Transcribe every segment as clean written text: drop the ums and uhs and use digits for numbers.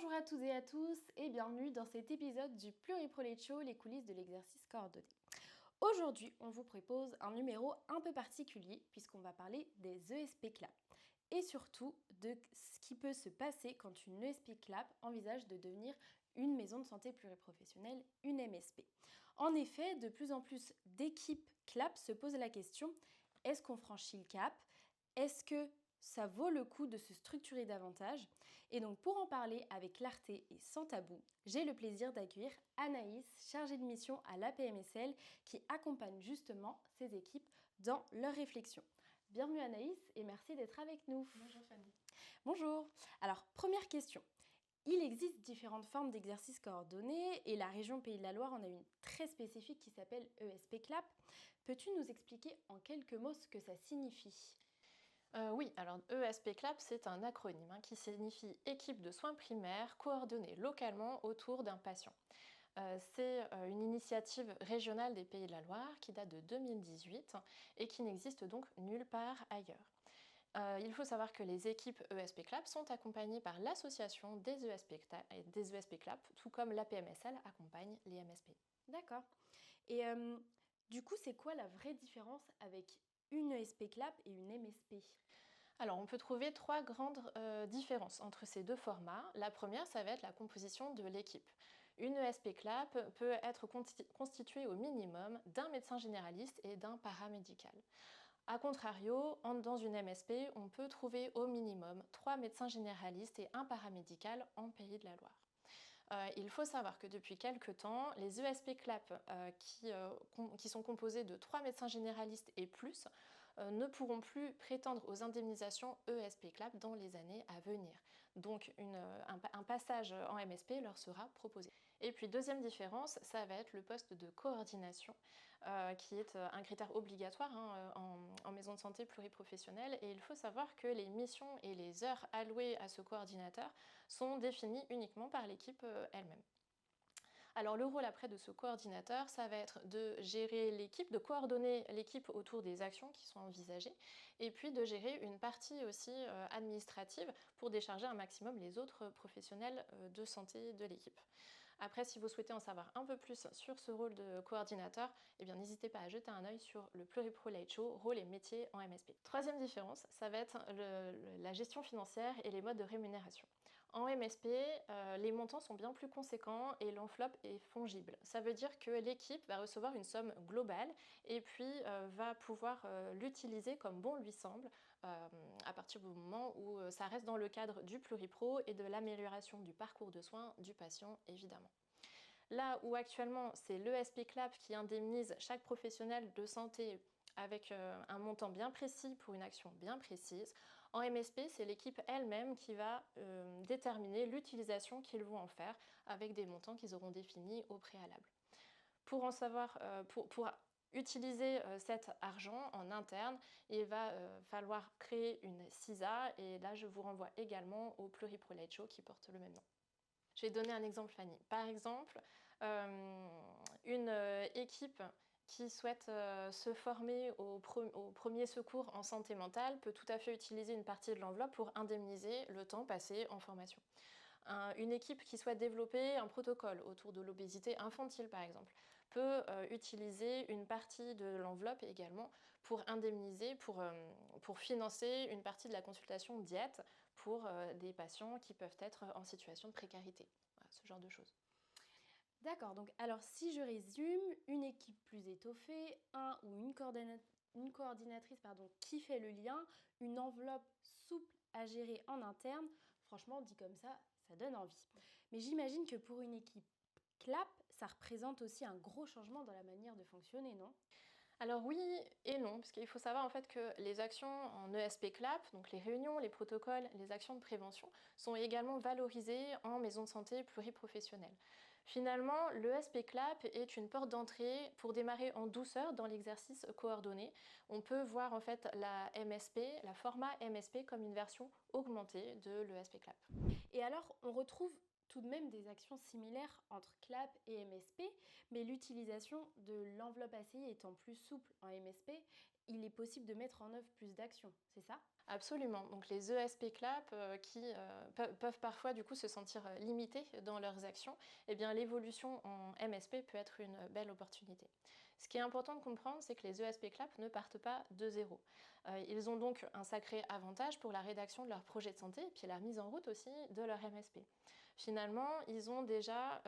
Bonjour à toutes et à tous et bienvenue dans cet épisode du Pluriprolate Show, les coulisses de l'exercice coordonné. Aujourd'hui, on vous propose un numéro un peu particulier puisqu'on va parler des ESP CLAP et surtout de ce qui peut se passer quand une ESP CLAP envisage de devenir une maison de santé pluriprofessionnelle, une MSP. En effet, de plus en plus d'équipes CLAP se posent la question, est-ce qu'on franchit le cap? Est-ce que ça vaut le coup de se structurer davantage? Et donc pour en parler avec clarté et sans tabou, j'ai le plaisir d'accueillir Anaïs, chargée de mission à l'APMSL, qui accompagne justement ces équipes dans leurs réflexions. Bienvenue Anaïs et merci d'être avec nous. Bonjour Fanny. Bonjour. Alors première question. Il existe différentes formes d'exercices coordonnés et la région Pays de la Loire en a une très spécifique qui s'appelle ESP CLAP. Peux-tu nous expliquer en quelques mots ce que ça signifie ? Oui, alors ESP CLAP, c'est un acronyme qui signifie équipe de soins primaires coordonnée localement autour d'un patient. C'est une initiative régionale des Pays de la Loire qui date de 2018 et qui n'existe donc nulle part ailleurs. Il faut savoir que les équipes ESP CLAP sont accompagnées par l'association des ESP CLAP, tout comme l'APMSL accompagne les MSP. D'accord. Et du coup, c'est quoi la vraie différence avec une ESP CLAP et une MSP ? Alors, on peut trouver trois grandes différences entre ces deux formats. La première, ça va être la composition de l'équipe. Une ESP CLAP peut être constituée au minimum d'un médecin généraliste et d'un paramédical. A contrario, dans une MSP, on peut trouver au minimum 3 médecins généralistes et un paramédical en Pays de la Loire. Il faut savoir que depuis quelques temps, les ESP CLAP qui sont composés de 3 médecins généralistes et plus ne pourront plus prétendre aux indemnisations ESP CLAP dans les années à venir. Donc un passage en MSP leur sera proposé. Et puis deuxième différence, ça va être le poste de coordination qui est un critère obligatoire en maison de santé pluriprofessionnelle. Et il faut savoir que les missions et les heures allouées à ce coordinateur sont définies uniquement par l'équipe elle-même. Alors le rôle après de ce coordinateur, ça va être de gérer l'équipe, de coordonner l'équipe autour des actions qui sont envisagées, et puis de gérer une partie aussi administrative pour décharger un maximum les autres professionnels de santé de l'équipe. Après, si vous souhaitez en savoir un peu plus sur ce rôle de coordinateur, eh bien n'hésitez pas à jeter un œil sur le Pluriprolate Show, rôle et métier en MSP. Troisième différence, ça va être la gestion financière et les modes de rémunération. En MSP, les montants sont bien plus conséquents et l'enveloppe est fongible. Ça veut dire que l'équipe va recevoir une somme globale et puis va pouvoir l'utiliser comme bon lui semble à partir du moment où ça reste dans le cadre du pluripro et de l'amélioration du parcours de soins du patient évidemment. Là où actuellement c'est l'ESP CLAP qui indemnise chaque professionnel de santé avec un montant bien précis pour une action bien précise, en MSP c'est l'équipe elle-même qui va déterminer l'utilisation qu'ils vont en faire avec des montants qu'ils auront définis au préalable. Pour en savoir, pour utiliser cet argent en interne, il va falloir créer une CISA et là je vous renvoie également au Pluriprolate Show qui porte le même nom. Je vais donner un exemple, Fanny. Par exemple, une équipe qui souhaite se former au premier secours en santé mentale peut tout à fait utiliser une partie de l'enveloppe pour indemniser le temps passé en formation. Une équipe qui souhaite développer un protocole autour de l'obésité infantile, par exemple, peut utiliser une partie de l'enveloppe également pour indemniser, pour financer une partie de la consultation diète pour des patients qui peuvent être en situation de précarité. Voilà, ce genre de choses. D'accord, donc alors si je résume, une équipe plus étoffée, un ou une coordinatrice qui fait le lien, une enveloppe souple à gérer en interne, franchement dit comme ça donne envie. Mais j'imagine que pour une équipe CLAP, ça représente aussi un gros changement dans la manière de fonctionner, non ? Alors oui et non, parce qu'il faut savoir en fait que les actions en ESP CLAP, donc les réunions, les protocoles, les actions de prévention, sont également valorisées en maison de santé pluriprofessionnelle. Finalement, l'ESP CLAP est une porte d'entrée pour démarrer en douceur dans l'exercice coordonné. On peut voir en fait la MSP, la format MSP comme une version augmentée de l'ESP CLAP. Et alors, on retrouve tout de même des actions similaires entre CLAP et MSP, mais l'utilisation de l'enveloppe ACI étant plus souple en MSP, il est possible de mettre en œuvre plus d'actions, c'est ça? Absolument. Donc les ESP CLAP qui peuvent parfois du coup se sentir limités dans leurs actions, eh bien l'évolution en MSP peut être une belle opportunité. Ce qui est important de comprendre, c'est que les ESP CLAP ne partent pas de zéro. Ils ont donc un sacré avantage pour la rédaction de leur projet de santé et puis la mise en route aussi de leur MSP. Finalement, ils ont déjà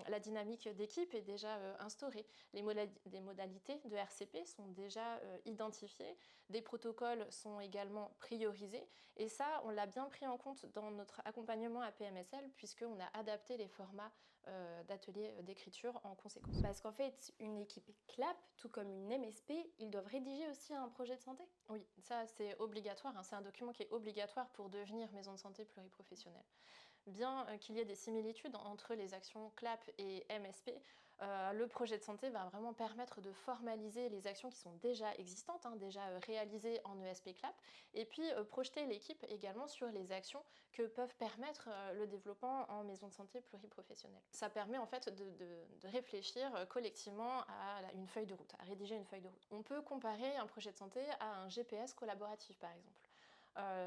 la dynamique d'équipe est déjà instaurée. Les modalités de RCP sont déjà identifiées. Des protocoles sont également priorisés. Et ça, on l'a bien pris en compte dans notre accompagnement à PMSL, puisqu'on a adapté les formats d'ateliers d'écriture en conséquence. Parce qu'en fait, une équipe CLAP, tout comme une MSP, ils doivent rédiger aussi un projet de santé? Oui, ça c'est obligatoire, hein. C'est un document qui est obligatoire pour devenir maison de santé pluriprofessionnelle. Bien qu'il y ait des similitudes entre les actions CLAP et MSP, le projet de santé va vraiment permettre de formaliser les actions qui sont déjà existantes, hein, déjà réalisées en ESP CLAP, et puis projeter l'équipe également sur les actions que peuvent permettre le développement en maison de santé pluriprofessionnelle. Ça permet en fait de réfléchir collectivement à une feuille de route, à rédiger une feuille de route. On peut comparer un projet de santé à un GPS collaboratif par exemple.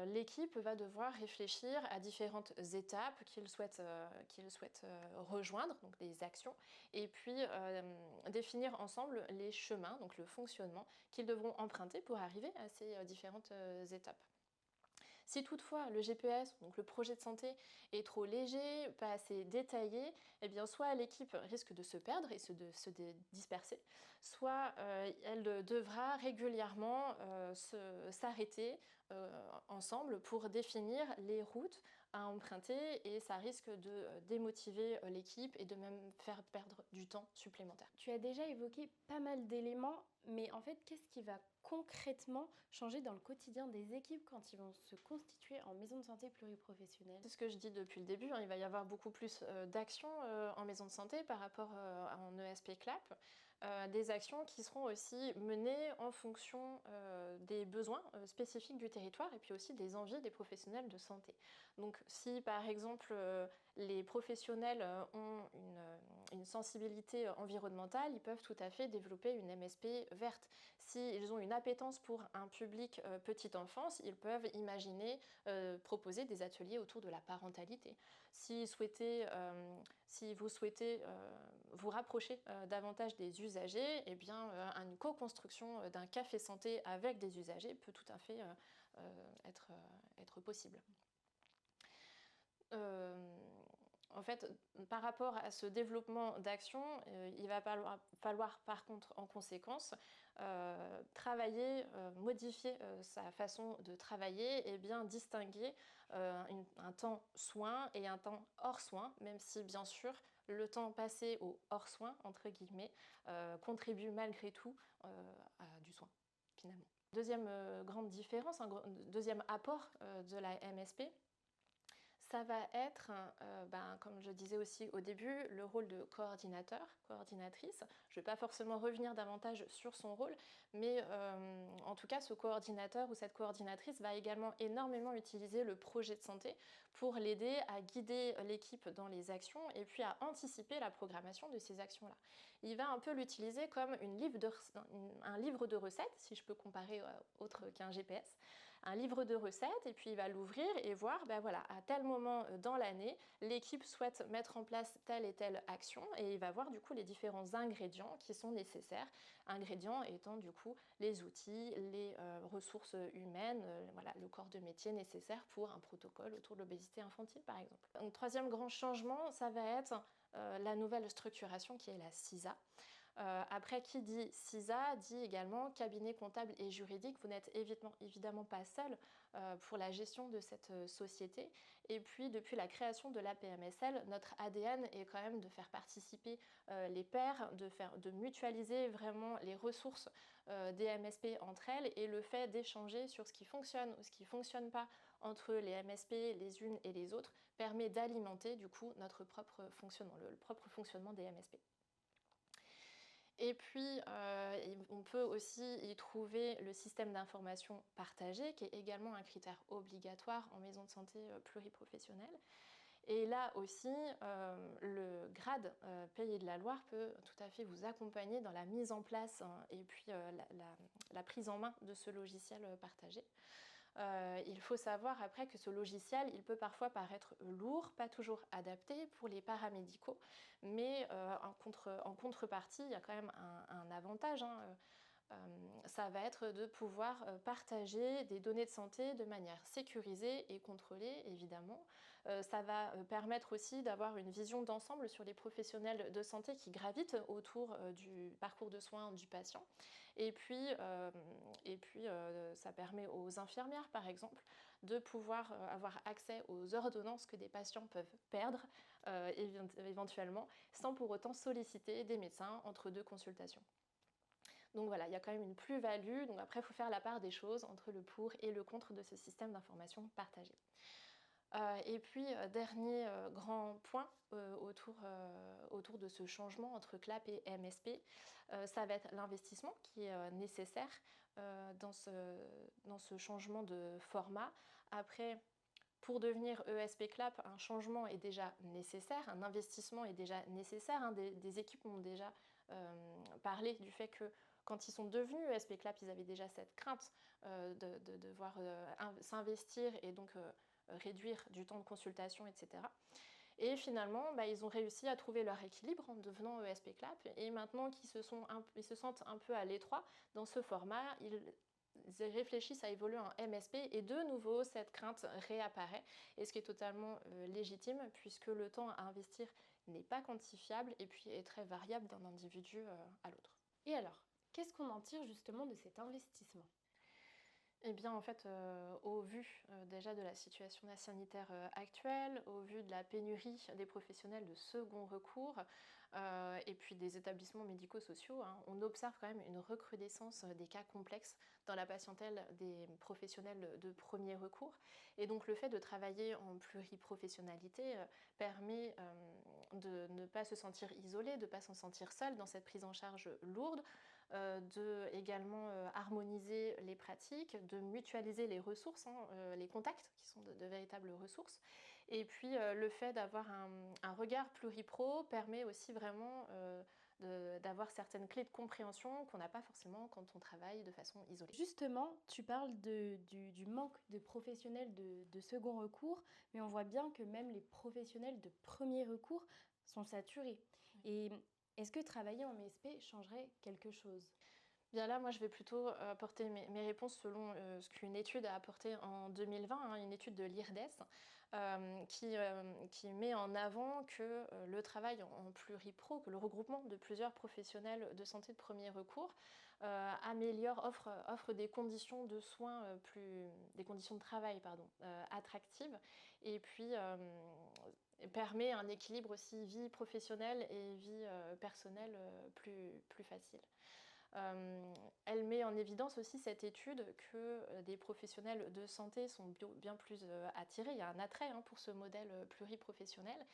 L'équipe va devoir réfléchir à différentes étapes qu'il souhaite rejoindre, donc des actions, et puis définir ensemble les chemins, donc le fonctionnement qu'ils devront emprunter pour arriver à ces différentes étapes. Si toutefois le GPS, donc le projet de santé, est trop léger, pas assez détaillé, eh bien soit l'équipe risque de se perdre et de se disperser, soit elle devra régulièrement s'arrêter ensemble pour définir les routes à emprunter et ça risque de démotiver l'équipe et de même faire perdre du temps supplémentaire. Tu as déjà évoqué pas mal d'éléments, mais en fait, qu'est-ce qui va concrètement changer dans le quotidien des équipes quand ils vont se constituer en maison de santé pluriprofessionnelle? C'est ce que je dis depuis le début, hein, il va y avoir beaucoup plus d'actions en maison de santé par rapport en ESP CLAP. Des actions qui seront aussi menées en fonction des besoins spécifiques du territoire et puis aussi des envies des professionnels de santé. Donc si par exemple les professionnels ont une sensibilité environnementale, ils peuvent tout à fait développer une MSP verte. S'ils ont une appétence pour un public petite enfance, ils peuvent imaginer proposer des ateliers autour de la parentalité. Si vous souhaitez vous rapprocher davantage des usagers, eh bien, une co-construction d'un café santé avec des usagers peut tout à fait être possible. En fait, par rapport à ce développement d'action, il va falloir par contre en conséquence travailler, modifier sa façon de travailler et bien distinguer un temps soin et un temps hors soin, même si bien sûr le temps passé au hors soin, entre guillemets, contribue malgré tout à du soin finalement. Deuxième grande différence, deuxième apport de la MSP, ça va être, comme je disais aussi au début, le rôle de coordinateur, coordinatrice. Je ne vais pas forcément revenir davantage sur son rôle, mais en tout cas, ce coordinateur ou cette coordinatrice va également énormément utiliser le projet de santé pour l'aider à guider l'équipe dans les actions et puis à anticiper la programmation de ces actions-là. Il va un peu l'utiliser comme un livre de recettes, si je peux comparer autre qu'un GPS. Un livre de recettes et puis il va l'ouvrir et voir, voilà, à tel moment dans l'année, l'équipe souhaite mettre en place telle et telle action et il va voir du coup les différents ingrédients qui sont nécessaires. Ingrédients étant du coup les outils, les ressources humaines, voilà, le corps de métier nécessaire pour un protocole autour de l'obésité infantile par exemple. Un troisième grand changement, ça va être la nouvelle structuration qui est la CISA. Après, qui dit CISA dit également cabinet comptable et juridique. Vous n'êtes évidemment pas seul pour la gestion de cette société. Et puis, depuis la création de la PMSL, notre ADN est quand même de faire participer les pairs, de mutualiser vraiment les ressources des MSP entre elles et le fait d'échanger sur ce qui fonctionne ou ce qui ne fonctionne pas entre les MSP, les unes et les autres, permet d'alimenter du coup notre propre fonctionnement, le propre fonctionnement des MSP. Et puis, on peut aussi y trouver le système d'information partagé, qui est également un critère obligatoire en maison de santé pluriprofessionnelle. Et là aussi, le grade Pays de la Loire peut tout à fait vous accompagner dans la mise en place et puis la prise en main de ce logiciel partagé. Il faut savoir après que ce logiciel, il peut parfois paraître lourd, pas toujours adapté pour les paramédicaux, mais en contrepartie, il y a quand même un avantage, hein. Ça va être de pouvoir partager des données de santé de manière sécurisée et contrôlée, évidemment. Ça va permettre aussi d'avoir une vision d'ensemble sur les professionnels de santé qui gravitent autour du parcours de soins du patient. Et puis, ça permet aux infirmières, par exemple, de pouvoir avoir accès aux ordonnances que des patients peuvent perdre éventuellement, sans pour autant solliciter des médecins entre deux consultations. Donc voilà, il y a quand même une plus-value. Donc après, il faut faire la part des choses entre le pour et le contre de ce système d'information partagé. Et puis, dernier grand point autour de ce changement entre CLAP et MSP, ça va être l'investissement qui est nécessaire dans ce changement de format. Après, pour devenir ESP CLAP, un changement est déjà nécessaire, un investissement est déjà nécessaire. Hein. Des équipes m'ont déjà parlé du fait que quand ils sont devenus ESP CLAP, ils avaient déjà cette crainte de devoir s'investir et donc réduire du temps de consultation, etc. Et finalement, ils ont réussi à trouver leur équilibre en devenant ESP CLAP. Et maintenant qu'ils se sentent un peu à l'étroit dans ce format, ils réfléchissent à évoluer en MSP et de nouveau cette crainte réapparaît, et ce qui est totalement légitime puisque le temps à investir n'est pas quantifiable et puis est très variable d'un individu à l'autre. Et alors, qu'est-ce qu'on en tire justement de cet investissement ? Eh bien, en fait, au vu déjà de la situation sanitaire actuelle, au vu de la pénurie des professionnels de second recours et puis des établissements médico-sociaux, hein, on observe quand même une recrudescence des cas complexes dans la patientèle des professionnels de premier recours. Et donc, le fait de travailler en pluriprofessionnalité permet de ne pas se sentir isolé, de ne pas s'en sentir seul dans cette prise en charge lourde, de également harmoniser les pratiques, de mutualiser les ressources, hein, les contacts qui sont de véritables ressources. Et puis le fait d'avoir un regard pluripro permet aussi vraiment d'avoir certaines clés de compréhension qu'on n'a pas forcément quand on travaille de façon isolée. Justement, tu parles du manque de professionnels de second recours, mais on voit bien que même les professionnels de premier recours sont saturés. Oui. Et est-ce que travailler en MSP changerait quelque chose ? Bien là, moi, je vais plutôt apporter mes réponses selon ce qu'une étude a apporté en 2020, hein, une étude de l'IRDES, qui met en avant que le travail en pluripro, que le regroupement de plusieurs professionnels de santé de premier recours offre des conditions de soins des conditions de travail attractives, et puis permet un équilibre aussi vie professionnelle et vie personnelle plus facile. Elle met en évidence aussi cette étude que des professionnels de santé sont bien plus attirés. Il y a un attrait pour ce modèle pluriprofessionnel.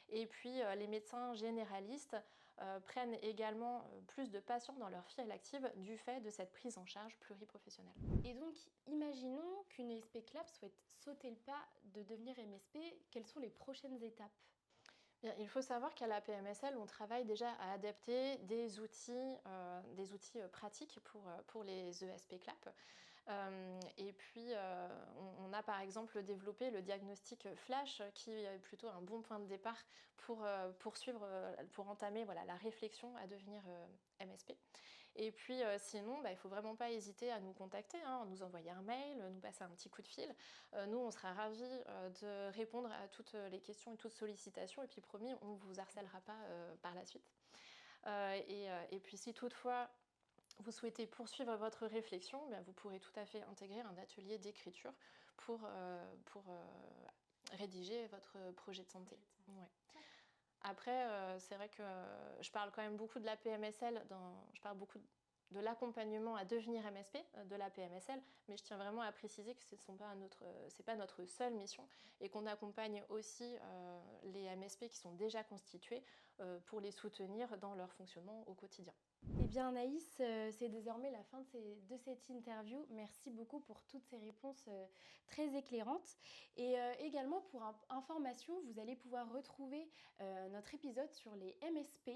Et puis les médecins généralistes prennent également plus de patients dans leur file active du fait de cette prise en charge pluriprofessionnelle. Et donc, imaginons qu'une ESP CLAP souhaite sauter le pas de devenir MSP. Quelles sont les prochaines étapes ? Bien, il faut savoir qu'à la PMSL, on travaille déjà à adapter des outils pratiques pour les ESP CLAP. Et puis, on a par exemple développé le diagnostic Flash, qui est plutôt un bon point de départ pour entamer la réflexion à devenir MSP. Et puis sinon, il ne faut vraiment pas hésiter à nous contacter, à nous envoyer un mail, nous passer un petit coup de fil. Nous, on sera ravis de répondre à toutes les questions et toutes sollicitations. Et puis promis, on ne vous harcèlera pas par la suite. Et puis si toutefois vous souhaitez poursuivre votre réflexion, vous pourrez tout à fait intégrer un atelier d'écriture pour rédiger votre projet de santé. Ouais. Après, c'est vrai que je parle quand même beaucoup de la PMSL, je parle beaucoup de l'accompagnement à devenir MSP de la PMSL, mais je tiens vraiment à préciser que ce n'est pas notre seule mission et qu'on accompagne aussi les MSP qui sont déjà constitués pour les soutenir dans leur fonctionnement au quotidien. Eh bien Anaïs, c'est désormais la fin de cette interview. Merci beaucoup pour toutes ces réponses très éclairantes. Et également pour information, vous allez pouvoir retrouver notre épisode sur les MSP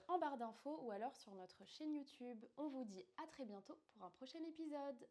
en barre d'infos ou alors sur notre chaîne YouTube. On vous dit à très bientôt pour un prochain épisode.